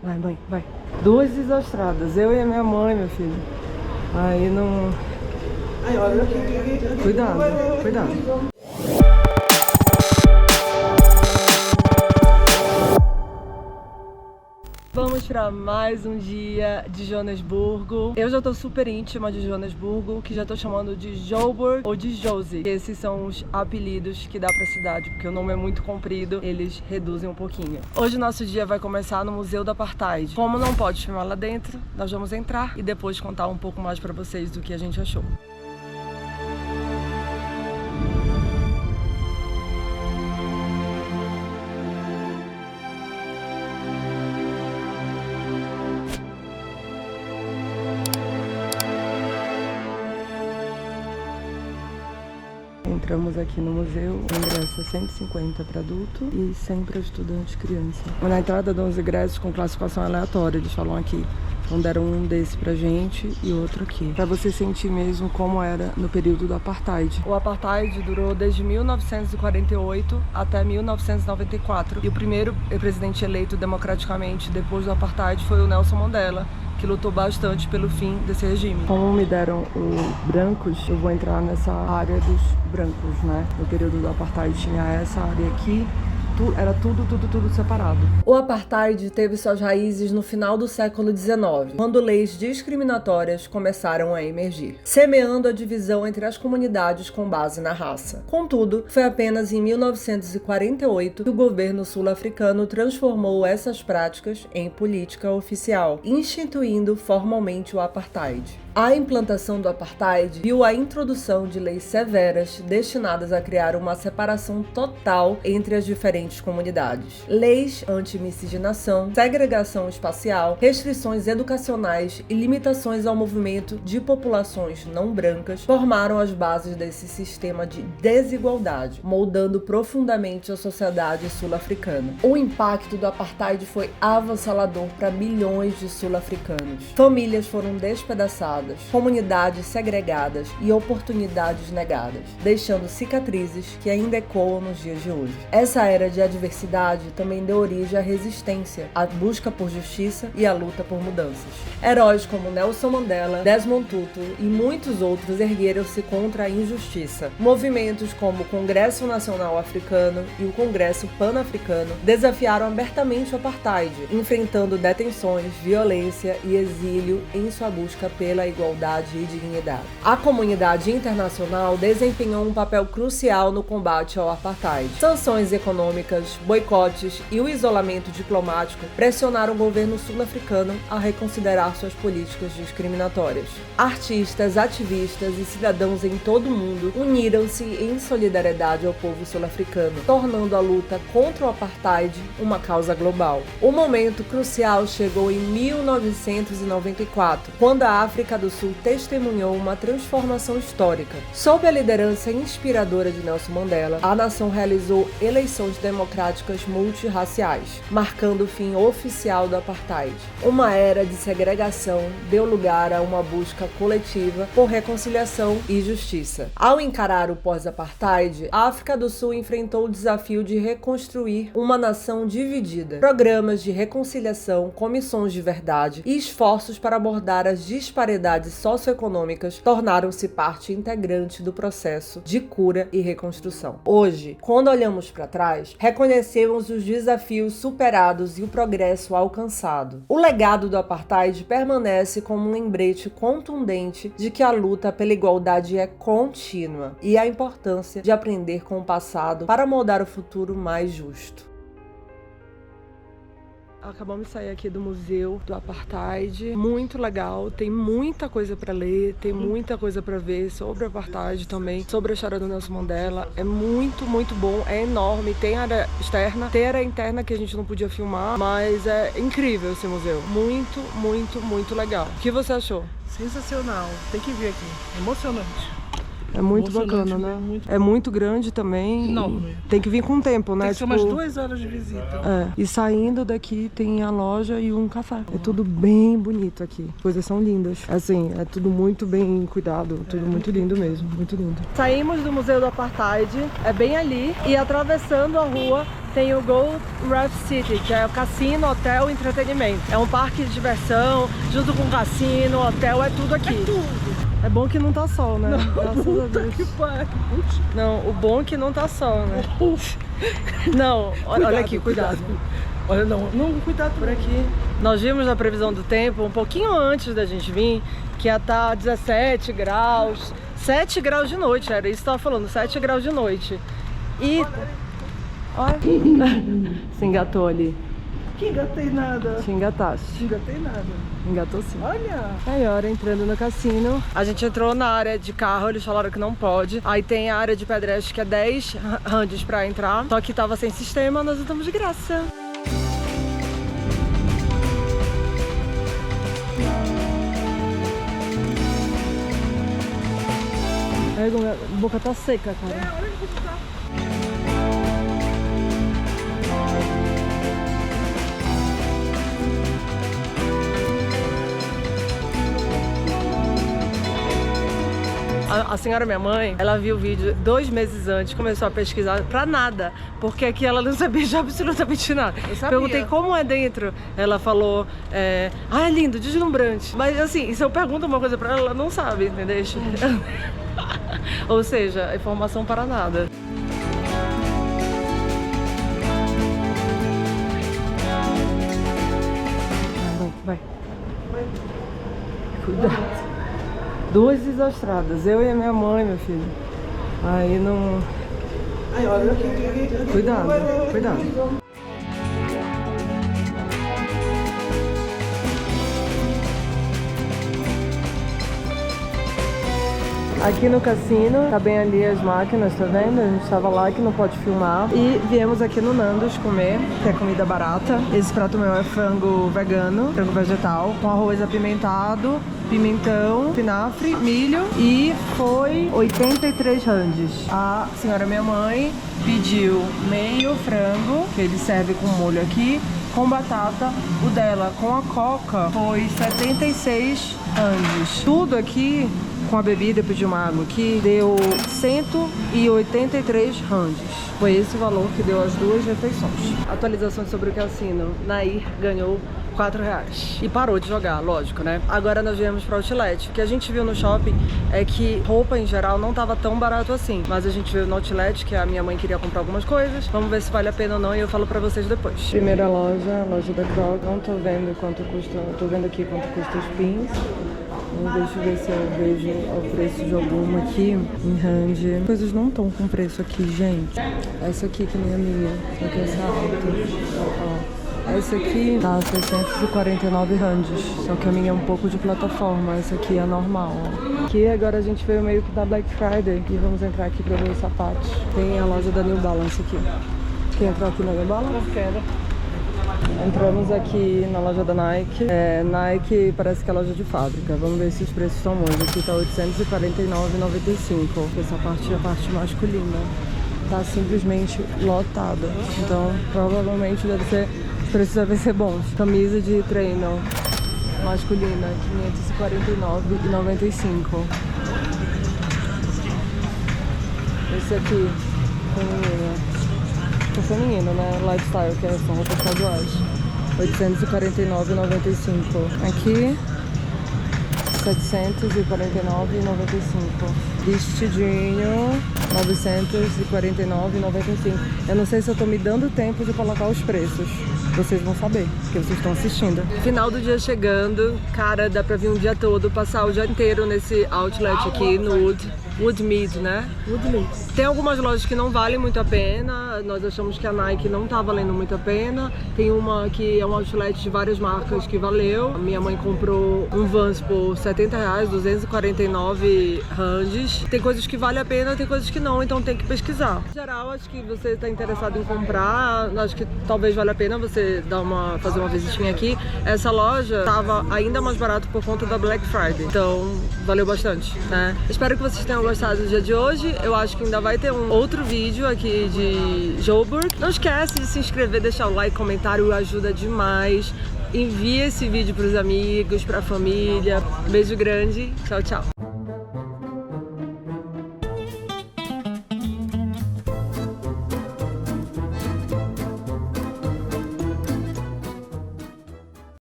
Vai, mãe, vai. Duas desastradas, eu e a minha mãe, meu filho. Aí não... Cuidado, cuidado. Vamos para mais um dia de Joanesburgo. Eu já tô super íntima de Joanesburgo, que já tô chamando de Joburg ou de Josie. Esses são os apelidos que dá pra cidade, porque o nome é muito comprido, eles reduzem um pouquinho. Hoje nosso dia vai começar no Museu do Apartheid. Como não pode filmar lá dentro, nós vamos entrar e depois contar um pouco mais pra vocês do que a gente achou. Entramos aqui no museu, o ingresso é 150 para adulto e 100 para estudante criança. Na entrada dão os ingressos com classificação aleatória, eles falam aqui. Então deram um desse pra gente e outro aqui, pra você sentir mesmo como era no período do Apartheid. O Apartheid durou desde 1948 até 1994 e o primeiro presidente eleito democraticamente depois do Apartheid foi o Nelson Mandela, que lutou bastante pelo fim desse regime. Como me deram os brancos, eu vou entrar nessa área dos brancos, né? No período do Apartheid tinha essa área aqui, era tudo separado. O Apartheid teve suas raízes no final do século XIX, quando leis discriminatórias começaram a emergir, semeando a divisão entre as comunidades com base na raça. Contudo, foi apenas em 1948 que o governo sul-africano transformou essas práticas em política oficial, instituindo formalmente o Apartheid. A implantação do Apartheid viu a introdução de leis severas destinadas a criar uma separação total entre as diferentes comunidades. Leis anti-miscigenação, segregação espacial, restrições educacionais e limitações ao movimento de populações não brancas formaram as bases desse sistema de desigualdade, moldando profundamente a sociedade sul-africana. O impacto do Apartheid foi avassalador para milhões de sul-africanos. Famílias foram despedaçadas, comunidades segregadas e oportunidades negadas, deixando cicatrizes que ainda ecoam nos dias de hoje. Essa era de adversidade também deu origem à resistência, à busca por justiça e à luta por mudanças. Heróis como Nelson Mandela, Desmond Tutu e muitos outros ergueram-se contra a injustiça. Movimentos como o Congresso Nacional Africano e o Congresso Pan-Africano desafiaram abertamente o Apartheid, enfrentando detenções, violência e exílio em sua busca pela igualdade e dignidade. A comunidade internacional desempenhou um papel crucial no combate ao Apartheid. Sanções econômicas, boicotes e o isolamento diplomático pressionaram o governo sul-africano a reconsiderar suas políticas discriminatórias. Artistas, ativistas e cidadãos em todo o mundo uniram-se em solidariedade ao povo sul-africano, tornando a luta contra o Apartheid uma causa global. O momento crucial chegou em 1994, quando a África do Sul testemunhou uma transformação histórica. Sob a liderança inspiradora de Nelson Mandela, a nação realizou eleições democráticas multirraciais, marcando o fim oficial do Apartheid. Uma era de segregação deu lugar a uma busca coletiva por reconciliação e justiça. Ao encarar o pós-Apartheid, a África do Sul enfrentou o desafio de reconstruir uma nação dividida. Programas de reconciliação, comissões de verdade e esforços para abordar as disparidades socioeconômicas tornaram-se parte integrante do processo de cura e reconstrução. Hoje, quando olhamos para trás, reconhecemos os desafios superados e o progresso alcançado. O legado do Apartheid permanece como um lembrete contundente de que a luta pela igualdade é contínua e a importância de aprender com o passado para moldar o futuro mais justo. Acabamos de sair aqui do Museu do Apartheid, muito legal, tem muita coisa para ler, tem muita coisa para ver sobre o Apartheid também, sobre a história do Nelson Mandela, é muito bom, é enorme, tem área externa, tem área interna que a gente não podia filmar, mas é incrível esse museu, muito legal. O que você achou? Sensacional, tem que vir aqui, emocionante. É muito bacana, né? É muito grande também. Não. Tem que vir com tempo, né? Tem que ser umas 2 horas de visita. É. E saindo daqui tem a loja e um café. É tudo bem bonito aqui. Coisas são lindas. Assim, é tudo muito bem cuidado. Tudo muito lindo mesmo. Muito lindo. Saímos do Museu do Apartheid. É bem ali. E atravessando a rua tem o Gold Reef City, que é o cassino, hotel e entretenimento. É um parque de diversão, junto com cassino, hotel, é tudo aqui. É tudo. É bom que não tá sol, né? Não, graças a Deus. Que pariu. Não, o bom é que não tá sol, né? Não, olha aqui, cuidado. Olha, não, cuidado por aqui. Nós vimos na previsão do tempo, um pouquinho antes da gente vir, que ia estar 17 graus, 7 graus de noite, era isso que eu tava falando, 7 graus de noite. E... Olha, se engatou ali. Que engatei nada. Te engataste. Não engatei nada. Engatou sim. Olha. Aí, hora entrando no cassino. A gente entrou na área de carro, eles falaram que não pode. Aí tem a área de pedestre que é 10 rands pra entrar. Só que tava sem sistema, nós entramos de graça. Aí, a boca tá seca, cara. É, olha que tá. A senhora, minha mãe, ela viu o vídeo 2 meses antes, começou a pesquisar pra nada, porque aqui ela não sabia de absolutamente nada. Eu sabia. Perguntei como é dentro, ela falou, é lindo, deslumbrante. Mas assim, se eu pergunto uma coisa pra ela, ela não sabe, entendeu? Ou seja, informação para nada. Vai. Cuidado. 2 desastradas, eu e a minha mãe, meu filho. Aí não... Ai, olha aqui. Cuidado, cuidado. Aqui no cassino, tá bem ali as máquinas, tá vendo? A gente tava lá que não pode filmar. E viemos aqui no Nandos comer, que é comida barata. Esse prato meu é frango vegano, frango vegetal, com arroz apimentado, pimentão, espinafre, milho, e foi 83 randes. A senhora minha mãe pediu meio frango, que ele serve com molho aqui, com batata. O dela com a coca foi 76 randes. Tudo aqui com a bebida, eu pedi uma água aqui, deu 183 randes. Foi esse valor que deu as 2 refeições. Atualizações sobre o cassino. Nair ganhou R$4 e parou de jogar, lógico, né? Agora nós viemos para o Outlet. O que a gente viu no shopping é que roupa em geral não tava tão barato assim, mas a gente veio no Outlet, que a minha mãe queria comprar algumas coisas. Vamos ver se vale a pena ou não e eu falo pra vocês depois. Primeira loja, a loja da Crocs. Não tô vendo quanto custa, tô vendo aqui quanto custa os pins. Deixa eu ver se eu vejo o preço de alguma aqui em hand. As coisas não estão com preço aqui, gente. Essa aqui que nem a minha, só que essa alta. Essa aqui tá 649 randes, só que a minha é um pouco de plataforma, essa aqui é normal, ó. Aqui agora a gente veio meio que da Black Friday e vamos entrar aqui pra ver os sapatos. Tem a loja da New Balance aqui. Quer entrar aqui na New Balance? Eu quero. Entramos aqui na loja da Nike. Nike parece que é loja de fábrica. Vamos ver se os preços estão bons. Aqui tá R$849,95. Essa parte é a parte masculina. Tá simplesmente lotada. Então provavelmente deve ser, os preços devem ser bons. Camisa de treino masculina, R$549,95. Esse aqui, feminino. Feminino, né? Lifestyle, que são roupas casuais. R$849,95. Aqui, R$749,95. Vestidinho, R$949,95. Eu não sei se eu tô me dando tempo de colocar os preços. Vocês vão saber, porque vocês estão assistindo. Final do dia chegando. Cara, dá pra vir um dia todo, passar o dia inteiro nesse outlet aqui no Woodmead, né? Woodmead. Tem algumas lojas que não valem muito a pena. Nós achamos que a Nike não tá valendo muito a pena. Tem uma que é um outlet de várias marcas que valeu. A minha mãe comprou um Vans por R$70, 249 randes. Tem coisas que valem a pena, tem coisas que não, então tem que pesquisar. Em geral, acho que você tá interessado em comprar, acho que talvez valha a pena você fazer uma visitinha aqui. Essa loja tava ainda mais barato por conta da Black Friday, então valeu bastante, né? Espero que vocês tenham gostado do dia de hoje. Eu acho que ainda vai ter um outro vídeo aqui de Joburg. Não esquece de se inscrever, deixar o like, comentário, ajuda demais. Envie esse vídeo pros amigos, pra família. Beijo grande. Tchau, tchau.